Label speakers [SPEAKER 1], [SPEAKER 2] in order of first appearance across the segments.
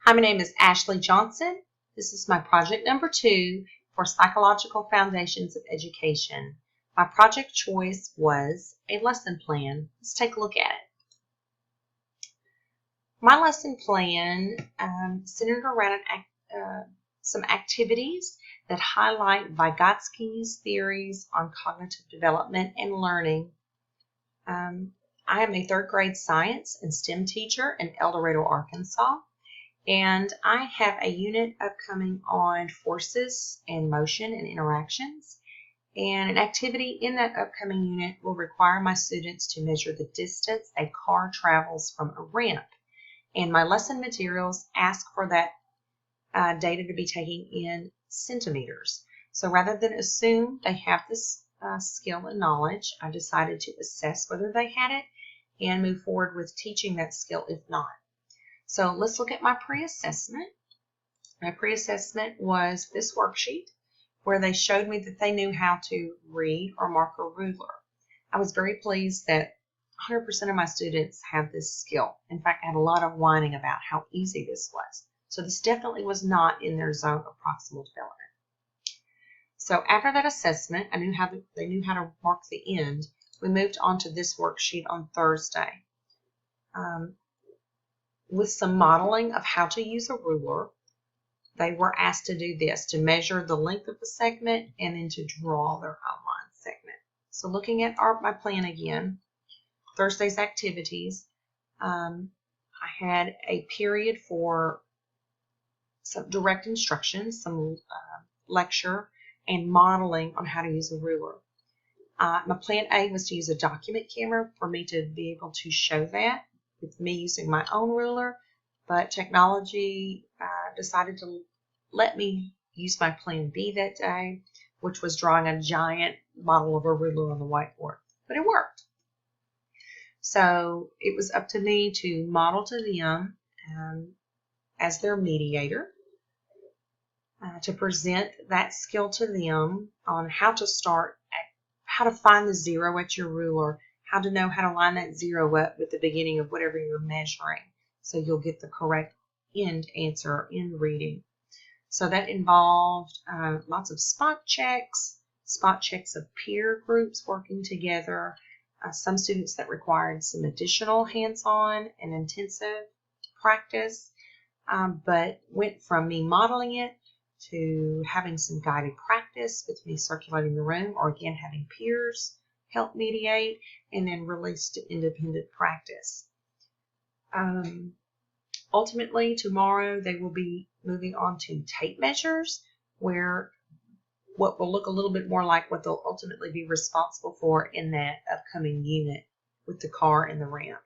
[SPEAKER 1] Hi, my name is Ashley Johnson. This is my project number 2 for Psychological Foundations of Education. My project choice was a lesson plan. Let's take a look at it. My lesson plan centered around some activities that highlight Vygotsky's theories on cognitive development and learning. I am a 3rd grade science and STEM teacher in El Dorado, Arkansas. And I have a unit upcoming on forces and motion and interactions. And an activity in that upcoming unit will require my students to measure the distance a car travels from a ramp. And my lesson materials ask for that data to be taken in centimeters. So rather than assume they have this skill and knowledge, I decided to assess whether they had it and move forward with teaching that skill if not. So let's look at my pre-assessment. My pre-assessment was this worksheet where they showed me that they knew how to read or mark a ruler. I was very pleased that 100% of my students have this skill. In fact, I had a lot of whining about how easy this was. So this definitely was not in their zone of proximal development. So after that assessment, they knew how to mark the end. We moved on to this worksheet on Thursday. With some modeling of how to use a ruler, they were asked to do this, to measure the length of the segment and then to draw their outline segment. So looking at my plan again, Thursday's activities, I had a period for some direct instructions, some lecture, and modeling on how to use a ruler. My plan A was to use a document camera for me to be able to show that with me using my own ruler, but technology decided to let me use my plan B that day, which was drawing a giant model of a ruler on the whiteboard, but it worked. So it was up to me to model to them as their mediator, to present that skill to them on how to start, how to find the zero at your ruler, how to know how to line that zero up with the beginning of whatever you're measuring so you'll get the correct end answer in reading. So that involved lots of spot checks of peer groups working together, some students that required some additional hands-on and intensive practice, but went from me modeling it to having some guided practice with me circulating the room, or again having peers help mediate, and then release to independent practice. Ultimately, tomorrow they will be moving on to tape measures, where what will look a little bit more like what they'll ultimately be responsible for in that upcoming unit with the car and the ramp.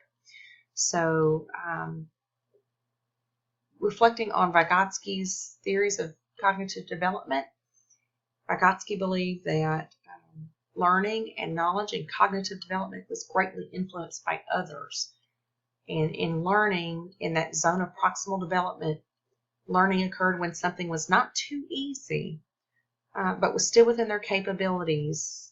[SPEAKER 1] So, reflecting on Vygotsky's theories of cognitive development, Vygotsky believed that learning and knowledge and cognitive development was greatly influenced by others. And in learning, in that zone of proximal development, learning occurred when something was not too easy, but was still within their capabilities,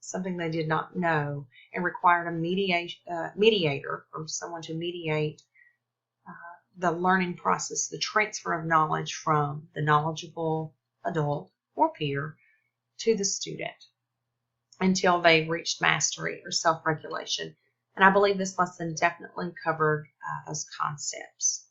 [SPEAKER 1] something they did not know, and required a mediator, or someone to mediate the learning process, the transfer of knowledge from the knowledgeable adult or peer to the student until they reached mastery or self-regulation. And I believe this lesson definitely covered those concepts.